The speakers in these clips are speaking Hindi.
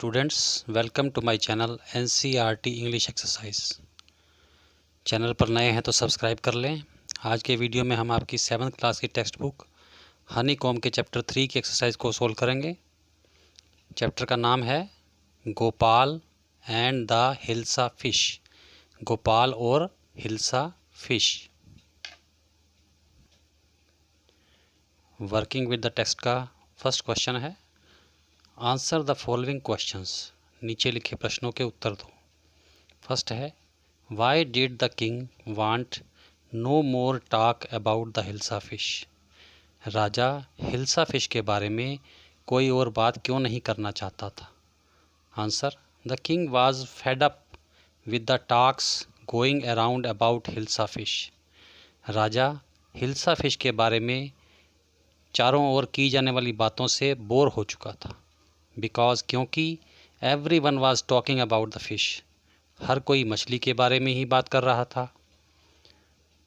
Students, welcome to my channel NCERT English exercise. Channel पर नए हैं तो सब्सक्राइब कर लें। आज के वीडियो में हम आपकी 7th क्लास की टेक्स्ट बुक हनी कॉम के चैप्टर 3 की एक्सरसाइज को सोल्व करेंगे। चैप्टर का नाम है Gopal and the hilsa fish. Gopal और hilsa fish. Working with the text का फर्स्ट क्वेश्चन है, आंसर द फॉलोइंग क्वेश्चंस। नीचे लिखे प्रश्नों के उत्तर दो। फर्स्ट है, why did the king want no more talk about the hilsa fish. राजा हिल्सा फिश के बारे में कोई और बात क्यों नहीं करना चाहता था। Answer, the king was fed up with the talks going around about hilsa fish. राजा हिल्सा फिश के बारे में चारों ओर की जाने वाली बातों से बोर हो चुका था। बिकॉज क्योंकि everyone was talking about the fish. हर कोई मछली के बारे में ही बात कर रहा था।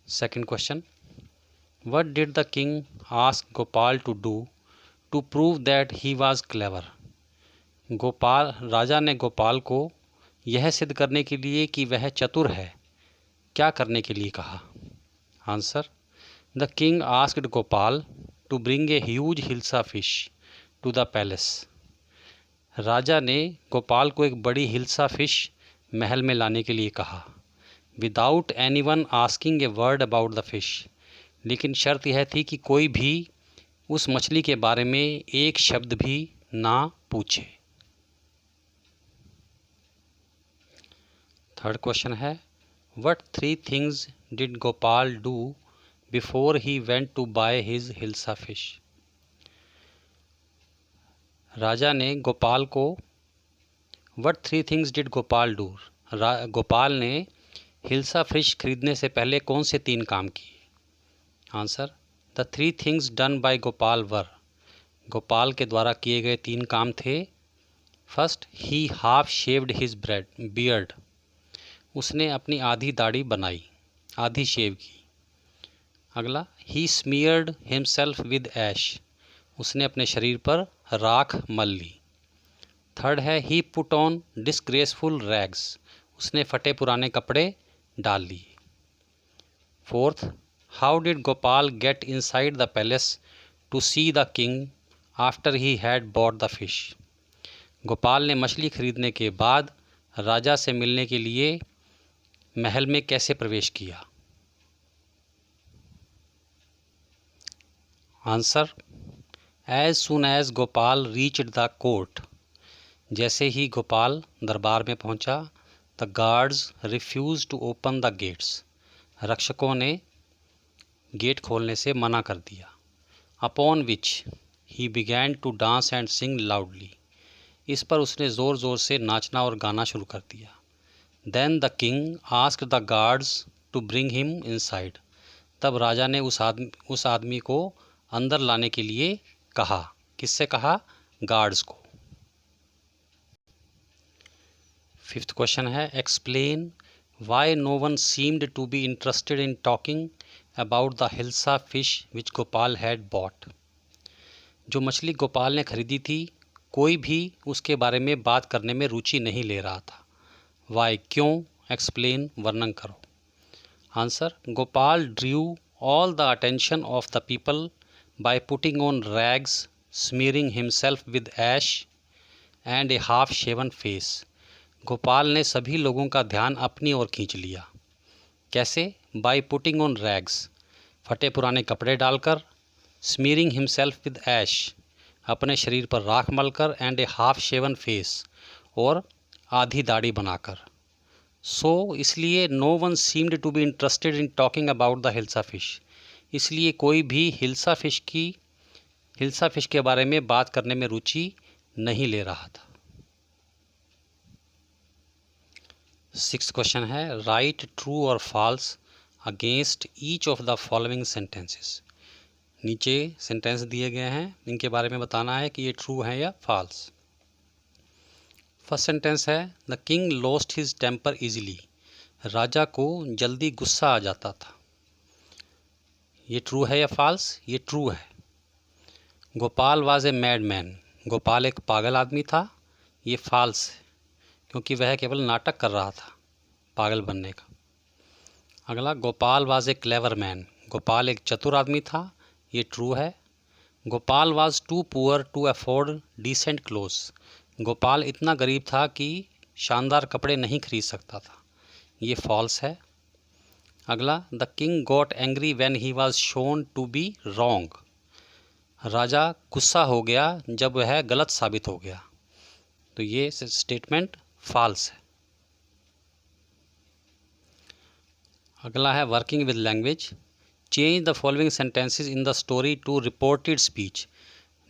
Second question, what did the king ask Gopal to do to prove that he was clever. राजा ने गोपाल को यह सिद्ध करने के लिए कि वह चतुर है क्या करने के लिए कहा। Answer, the king asked Gopal to bring a huge hilsa fish to the palace. राजा ने गोपाल को एक बड़ी हिल्सा फिश महल में लाने के लिए कहा। Without anyone asking a word about the fish. लेकिन शर्त यह थी कि कोई भी उस मछली के बारे में एक शब्द भी ना पूछे। थर्ड क्वेश्चन है, what 3 things did Gopal do before he went to buy his hilsa fish. राजा ने गोपाल को what 3 things did Gopal do. Gopal ने हिल्सा फिश खरीदने से पहले कौन से 3 काम किए। Answer, the 3 things done by Gopal were. Gopal के द्वारा किए गए 3 काम थे। First, he half shaved his beard. उसने अपनी आधी दाढ़ी बनाई, आधी शेव की। अगला, ही स्मीयर्ड हिमसेल्फ विद ऐश। उसने अपने शरीर पर राख मल ली। थर्ड है, he put on disgraceful rags. उसने फटे पुराने कपड़े डाल लिए। Fourth, how did Gopal get inside the palace to see the king after he had bought the fish. Gopal ने मछली खरीदने के बाद राजा से मिलने के लिए महल में कैसे प्रवेश किया। Answer, as soon as Gopal reached the court. जैसे ही गोपाल दरबार में पहुंचा, the guards refuse to open the gates. रक्षकों ने गेट खोलने से मना कर दिया। Upon which he began to dance and sing loudly. इस पर उसने ज़ोर ज़ोर से नाचना और गाना शुरू कर दिया। Then the king asked the guards to bring him inside. तब राजा ने उस आदमी को अंदर लाने के लिए कहा। किससे कहा? गार्ड्स को। फिफ्थ क्वेश्चन है, explain why no one seemed to be interested in talking about the hilsa fish which Gopal had bought. जो मछली गोपाल ने खरीदी थी, कोई भी उसके बारे में बात करने में रुचि नहीं ले रहा था। वाई, क्यों? एक्सप्लेन, वर्णन करो। Answer, Gopal Drew all the attention of the people by putting on rags, smearing himself with ash and a half shaven face. Gopal ने सभी लोगों का ध्यान अपनी ओर खींच लिया। कैसे? by putting on rags, फटे पुराने कपड़े डालकर, smearing himself with ash, अपने शरीर पर राख मलकर, and a half shaven face, और आधी दाढ़ी बनाकर। इसलिए no one seemed to be interested in talking about the hilsa fish. इसलिए कोई भी हिल्सा फिश के बारे में बात करने में रुचि नहीं ले रहा था। 6th क्वेश्चन है, राइट ट्रू और false against each of the following sentences. नीचे सेंटेंस दिए गए हैं, इनके बारे में बताना है कि ये ट्रू है या फॉल्स। फर्स्ट सेंटेंस है, the king lost his temper easily. राजा को जल्दी गुस्सा आ जाता था। ये ट्रू है या फॉल्स? ये ट्रू है। Gopal was a mad man. Gopal एक पागल आदमी था। ये फॉल्स है, क्योंकि वह केवल नाटक कर रहा था पागल बनने का। अगला, Gopal was a clever man, Gopal एक चतुर आदमी था, ये ट्रू है। Gopal was too poor to afford decent clothes, Gopal इतना गरीब था कि शानदार कपड़े नहीं खरीद सकता था, ये फॉल्स है। अगला, the king got angry when he was shown to be wrong, राजा गुस्सा हो गया जब वह गलत साबित हो गया, तो ये स्टेटमेंट फॉल्स है। अगला है working with language, change the following sentences in the story to reported speech,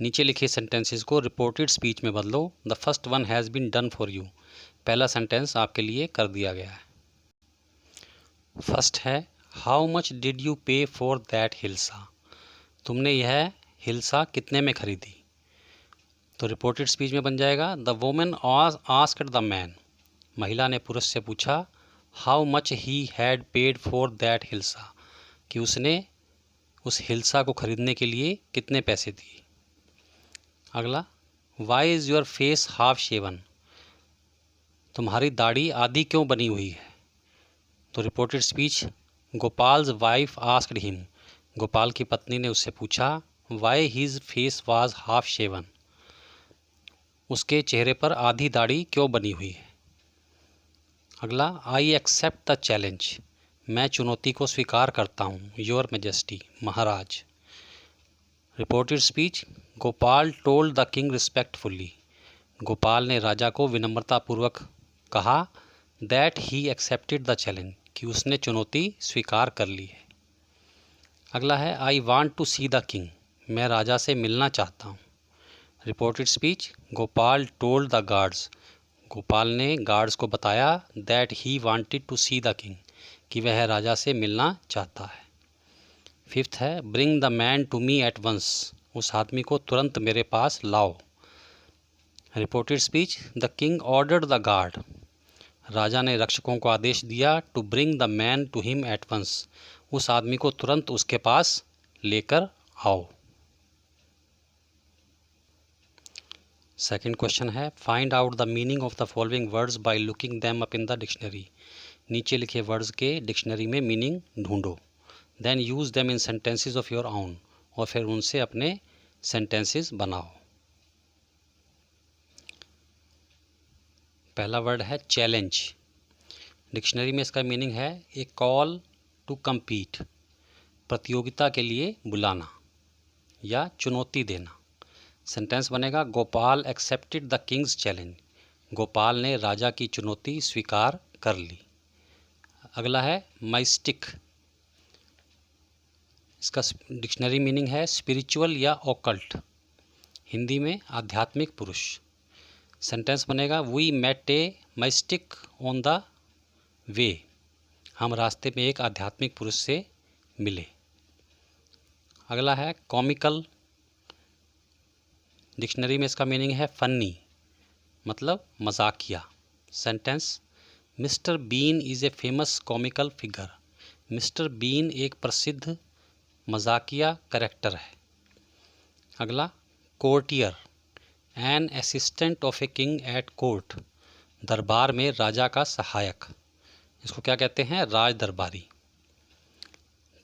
नीचे लिखे सेंटेंसेस को रिपोर्टेड स्पीच में बदलो। The first one has been done for you, पहला सेंटेंस आपके लिए कर दिया गया है। फर्स्ट है, how much did you pay for that hilsa, तुमने यह हिल्सा कितने में खरीदी, तो रिपोर्टेड स्पीच में बन जाएगा the woman asked the man, महिला ने पुरुष से पूछा how much he had paid for that hilsa, कि उसने उस हिल्सा को खरीदने के लिए कितने पैसे दिए। अगला, why is your face half shaven, तुम्हारी दाढ़ी आधी क्यों बनी हुई है, तो reported speech, Gopal's wife asked him, Gopal की पत्नी ने उससे पूछा why his face was half shaven, उसके चेहरे पर आधी दाढ़ी क्यों बनी हुई है। अगला, आई एक्सेप्ट द चैलेंज, मैं चुनौती को स्वीकार करता हूँ, योर मैजेस्टी, महाराज। Reported speech, Gopal told the king respectfully, Gopal ने राजा को विनम्रतापूर्वक कहा that he accepted the challenge, कि उसने चुनौती स्वीकार कर ली है। अगला है, I want to see the king, मैं राजा से मिलना चाहता हूँ। Reported speech, Gopal told the guards, Gopal ने गार्ड्स को बताया that he wanted to see the king, कि वह राजा से मिलना चाहता है। फिफ्थ है, bring the man to me at once, उस आदमी को तुरंत मेरे पास लाओ। Reported speech, the king ordered the guard, राजा ने रक्षकों को आदेश दिया to bring the man to him at once, उस आदमी को तुरंत उसके पास लेकर आओ। सेकंड क्वेश्चन है, find out the meaning of the following words by looking them up in the dictionary, नीचे लिखे वर्ड्स के डिक्शनरी में मीनिंग ढूंढो। Then use them in sentences of your own, और फिर उनसे अपने सेंटेंसेस बनाओ। पहला वर्ड है चैलेंज, डिक्शनरी में इसका मीनिंग है ए कॉल टू कम्पीट, प्रतियोगिता के लिए बुलाना या चुनौती देना। सेंटेंस बनेगा Gopal accepted the Kings challenge, Gopal ने राजा की चुनौती स्वीकार कर ली। अगला है माइस्टिक, इसका डिक्शनरी मीनिंग है स्पिरिचुअल या ऑकल्ट, हिंदी में आध्यात्मिक पुरुष। सेंटेंस बनेगा we met a mystic on the way, हम रास्ते में एक आध्यात्मिक पुरुष से मिले। अगला है कॉमिकल, डिक्शनरी में इसका मीनिंग है फनी, मतलब मजाकिया। Sentence, mister Bean is a famous comical figure, mister Bean एक प्रसिद्ध मजाकिया कैरेक्टर है। अगला courtier, an assistant of a king at court, दरबार में राजा का सहायक, इसको क्या कहते हैं, राज दरबारी।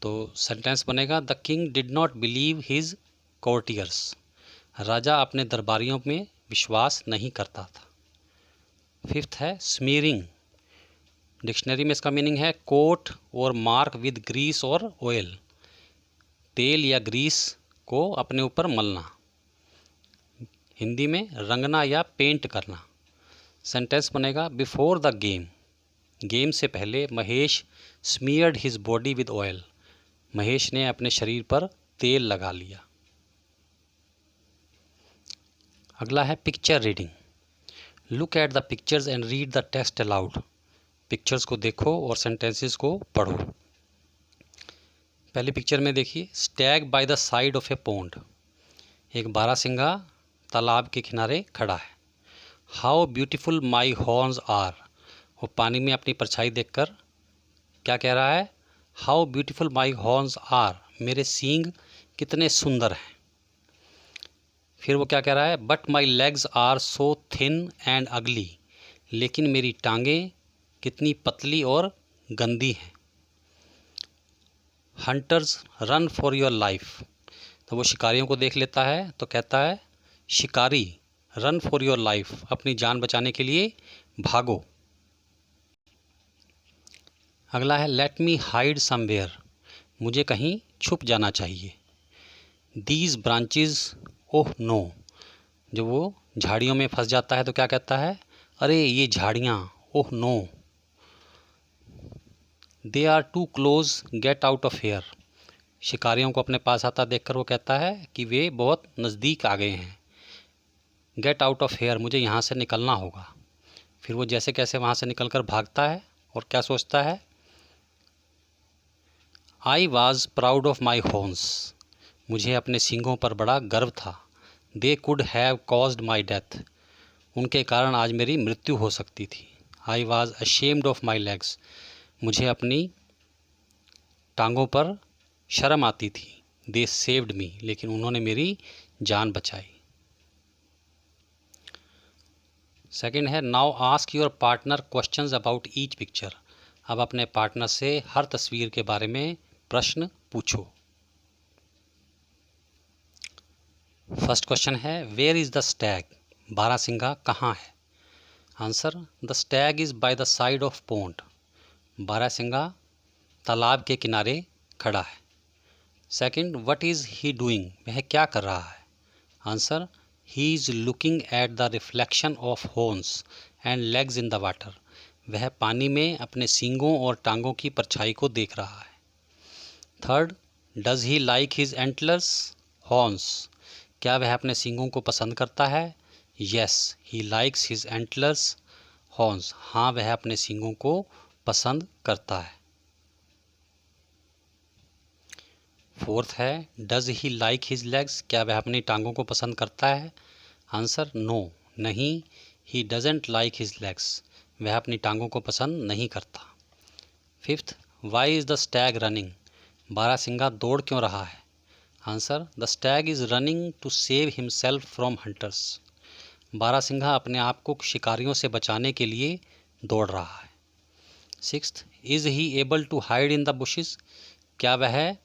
तो सेंटेंस बनेगा the king did not believe his courtiers, राजा अपने दरबारियों में विश्वास नहीं करता था। फिफ्थ है स्मीरिंग, डिक्शनरी में इसका मीनिंग है कोट और मार्क विद ग्रीस और ऑयल, तेल या ग्रीस को अपने ऊपर मलना, हिंदी में रंगना या पेंट करना। सेंटेंस बनेगा बिफोर द गेम, गेम से पहले Mahesh smeared his body with oil, Mahesh ने अपने शरीर पर तेल लगा लिया। अगला है picture reading, look at the pictures and read the text aloud, pictures को देखो और सेंटेंसेस को पढ़ो। पहली पिक्चर में देखिए, stag by the side of a pond, एक बारहसिंगा तालाब के किनारे खड़ा है। How beautiful my horns are, वो पानी में अपनी परछाई देखकर क्या कह रहा है, how beautiful my horns are, मेरे सींग कितने सुंदर हैं। फिर वो क्या कह रहा है, but my legs are so thin and ugly, लेकिन मेरी टांगें कितनी पतली और गंदी हैं। Hunters run for your life, तो वो शिकारियों को देख लेता है तो कहता है शिकारी रन फॉर योर लाइफ, अपनी जान बचाने के लिए भागो। अगला है लेट मी हाइड समवेयर, मुझे कहीं छुप जाना चाहिए। दीज ब्रांचेस ओह नो, जब वो झाड़ियों में फंस जाता है तो क्या कहता है, अरे ये झाड़ियाँ, oh no. They are too close get out of here, शिकारियों को अपने पास आता देखकर वो कहता है कि वे बहुत नज़दीक आ गए हैं। गेट आउट ऑफ हेयर, मुझे यहाँ से निकलना होगा। फिर वो जैसे कैसे वहाँ से निकलकर भागता है और क्या सोचता है, I was proud of my horns, मुझे अपने सींगों पर बड़ा गर्व था। They could have caused my death, उनके कारण आज मेरी मृत्यु हो सकती थी। I was ashamed of my legs, मुझे अपनी टांगों पर शर्म आती थी। दे सेव्ड मी, लेकिन उन्होंने मेरी जान बचाई। सेकंड है now ask your partner questions about each picture, अब अपने पार्टनर से हर तस्वीर के बारे में प्रश्न पूछो। फर्स्ट क्वेश्चन है वेयर इज द स्टैग, बारहसिंगा कहाँ है। Answer the stag is by the side of pond, बारहसिंगा तालाब के किनारे खड़ा है। Second what is he doing, वह क्या कर रहा है। Answer he is looking at the reflection of horns and legs in the water, वह पानी में अपने सींगों और टांगों की परछाई को देख रहा है। Third does he like his antlers horns, क्या वह अपने सींगों को पसंद करता है। Yes he likes his antlers horns, हाँ वह अपने सींगों को पसंद करता है। फोर्थ है does he like his legs, क्या वह अपनी टांगों को पसंद करता है। आंसर नो, नहीं, he doesn't like his legs, वह अपनी टांगों को पसंद नहीं करता। Fifth why is the stag running, बारहसिंगा दौड़ क्यों रहा है। Answer the stag is running to save himself from hunters, बारहसिंगा अपने आप को शिकारियों से बचाने के लिए दौड़ रहा है। Sixth is he able to hide in the bushes, क्या वह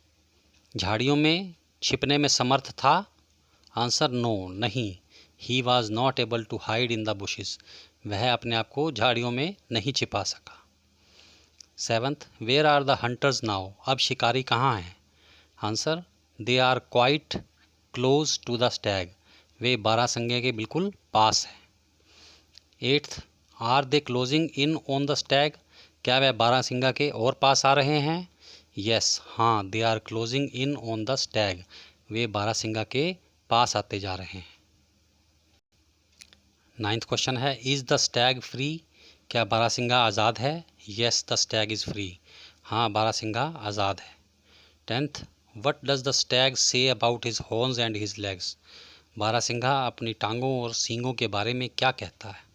झाड़ियों में छिपने में समर्थ था। आंसर नो, नहीं, he was not able to hide in the bushes, वह अपने आप को झाड़ियों में नहीं छिपा सका। Seventh where are the hunters now, अब शिकारी कहाँ हैं। Answer they are quite close to the stag, वे बारहसिंगे के बिल्कुल पास हैं। Eighth are they closing in on the stag, क्या वह बारहसिंगा के और पास आ रहे हैं। यस हाँ they are closing in on the stag, वे बारहसिंगा के पास आते जा रहे हैं। नाइन्थ क्वेश्चन है इज द स्टैग फ्री, क्या बारहसिंगा आज़ाद है। Yes the stag is free, हाँ बारहसिंगा आज़ाद है। Tenth what does the stag say about his horns and his legs, बारहसिंगा अपनी टांगों और सींगों के बारे में क्या कहता है।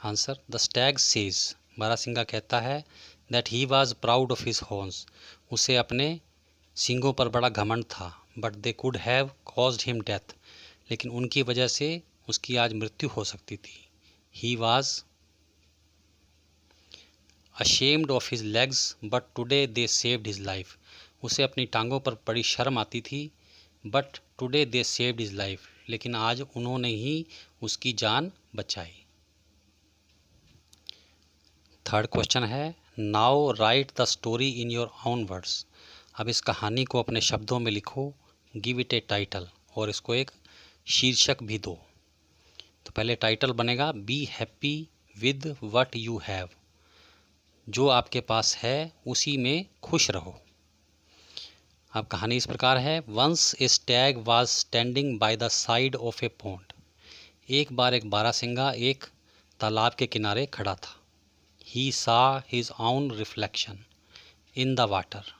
आंसर द स्टैग सेज, बारहसिंगा कहता है that he was proud of his horns, उसे अपने सींगों पर बड़ा घमंड था। But they could have caused him death, लेकिन उनकी वजह से उसकी आज मृत्यु हो सकती थी। He was ashamed of his legs but today they saved his life, उसे अपनी टांगों पर बड़ी शर्म आती थी। But today they saved his life, लेकिन आज उन्होंने ही उसकी जान बचाई। थर्ड क्वेश्चन है now right the story in your own words, अब इस कहानी को अपने शब्दों में लिखो। गिव इट ए टाइटल, और इसको एक शीर्षक भी दो। तो पहले टाइटल बनेगा be happy with what you have, जो आपके पास है उसी में खुश रहो। अब कहानी इस प्रकार है once a stag was standing by the side of a pond, एक बार एक बारहसिंगा एक तालाब के किनारे खड़ा था। He saw his own reflection in the water,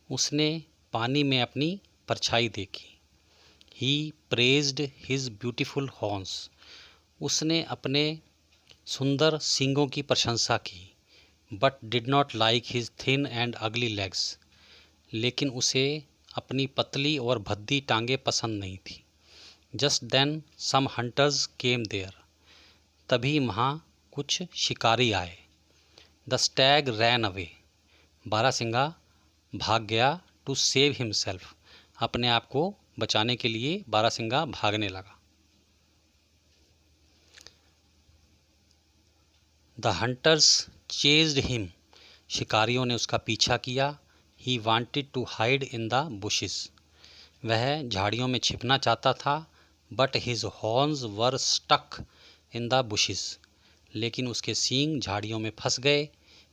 उसने पानी में अपनी परछाई देखी। He praised his beautiful horns, उसने अपने सुंदर सींगों की प्रशंसा की। But did not like his thin and ugly legs, लेकिन उसे अपनी पतली और भद्दी टांगें पसंद नहीं थी। Just then some hunters came there, तभी वहाँ कुछ शिकारी आए। द स्टैग रैन अवे, बारहसिंगा भाग गया। टू सेव हिमसेल्फ, अपने आप को बचाने के लिए बारहसिंगा भागने लगा। द हंटर्स चेज्ड हिम, शिकारियों ने उसका पीछा किया। He wanted to hide in the bushes, वह झाड़ियों में छिपना चाहता था। But his horns were stuck in the bushes, लेकिन उसके सींग झाड़ियों में फंस गए।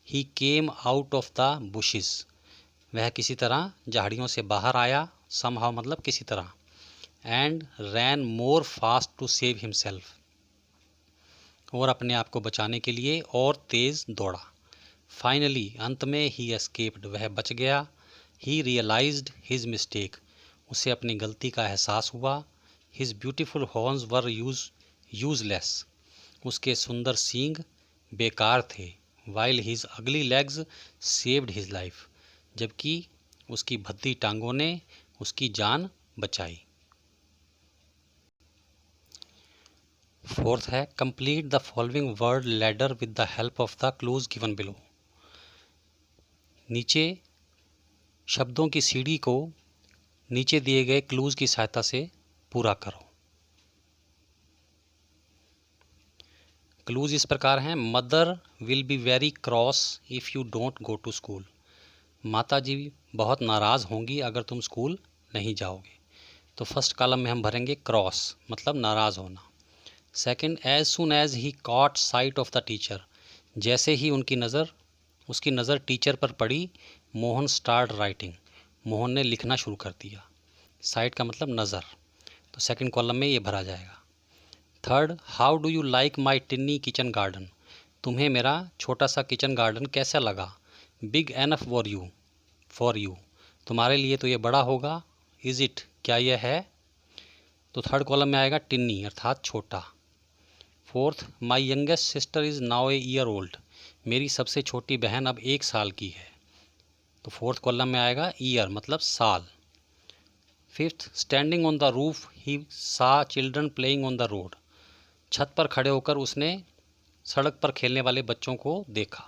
He came out of the bushes, वह किसी तरह झाड़ियों से बाहर आया। समहाउ मतलब किसी तरह। And ran more fast to save himself, और अपने आप को बचाने के लिए और तेज दौड़ा। फाइनली, अंत में, ही एस्केप्ड, वह बच गया। ही रियलाइज्ड हिज मिस्टेक, उसे अपनी गलती का एहसास हुआ। हिज ब्यूटीफुल हॉर्न्स वर यूजलेस, उसके सुंदर सींग बेकार थे। वाइल हिज अगली लेग्स सेव्ड हिज लाइफ, जबकि उसकी भद्दी टांगों ने उसकी जान बचाई। फोर्थ है complete the following word ladder with the help of the clues given below, नीचे शब्दों की सीढ़ी को नीचे दिए गए क्लूज की सहायता से पूरा करो। क्लूज इस प्रकार हैं। Mother will be very cross if you don't go to school, माता जी बहुत नाराज़ होंगी अगर तुम स्कूल नहीं जाओगे। तो फर्स्ट कॉलम में हम भरेंगे क्रॉस, मतलब नाराज़ होना। Second, as soon as he caught sight of the teacher, जैसे ही उसकी नज़र टीचर पर पड़ी। मोहन स्टार्ट राइटिंग, मोहन ने लिखना शुरू कर दिया। साइट का मतलब नज़र, तो सेकंड कॉलम में ये भरा जाएगा। Third, how do you like my Tinni kitchen garden, तुम्हें मेरा छोटा सा किचन गार्डन कैसा लगा। बिग एनफ फॉर यू, तुम्हारे लिए तो ये बड़ा होगा। इज़ इट, क्या यह है। तो थर्ड कॉलम में आएगा टिन्नी अर्थात छोटा। Fourth, my youngest sister is now a year old, मेरी सबसे छोटी बहन अब 1 साल की है। तो फोर्थ कॉलम में आएगा ईयर मतलब साल। Fifth, standing on the roof he saw children playing on the road, छत पर खड़े होकर उसने सड़क पर खेलने वाले बच्चों को देखा।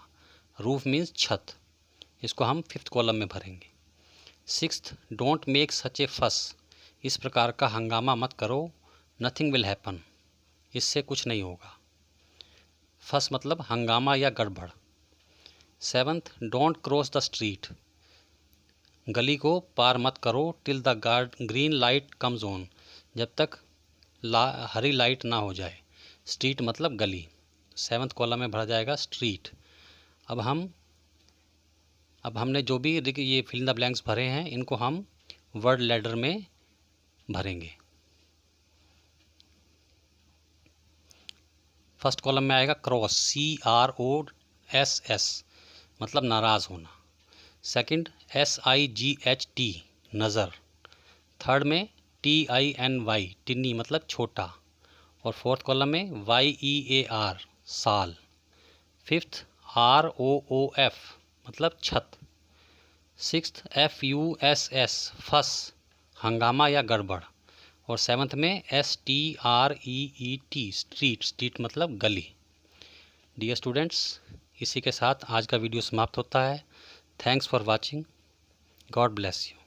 रूफ मीन्स छत, इसको हम फिफ्थ कॉलम में भरेंगे। सिक्स्थ, डोंट मेक सच ए फस, इस प्रकार का हंगामा मत करो। नथिंग विल हैपन, इससे कुछ नहीं होगा। फस मतलब हंगामा या गड़बड़। Seventh, don't cross the street, गली को पार मत करो। Till the green light comes on, जब तक हरी लाइट ना हो जाए। स्ट्रीट मतलब गली, सेवंथ कॉलम में भरा जाएगा स्ट्रीट। अब हमने जो भी ये फिल इन द ब्लैंक्स भरे हैं इनको हम वर्ड लैडर में भरेंगे। फर्स्ट कॉलम में आएगा क्रॉस, CROSS मतलब नाराज़ होना। सेकंड, SIGHT नज़र। थर्ड में TINY टिन्नी मतलब छोटा। और फोर्थ कॉलम में YEAR साल। फिफ्थ, ROOF मतलब छत। सिक्स्थ, FUSS फस हंगामा या गड़बड़। और सेवन्थ में STREET स्ट्रीट मतलब गली। डियर स्टूडेंट्स, इसी के साथ आज का वीडियो समाप्त होता है। Thanks for watching, God bless you.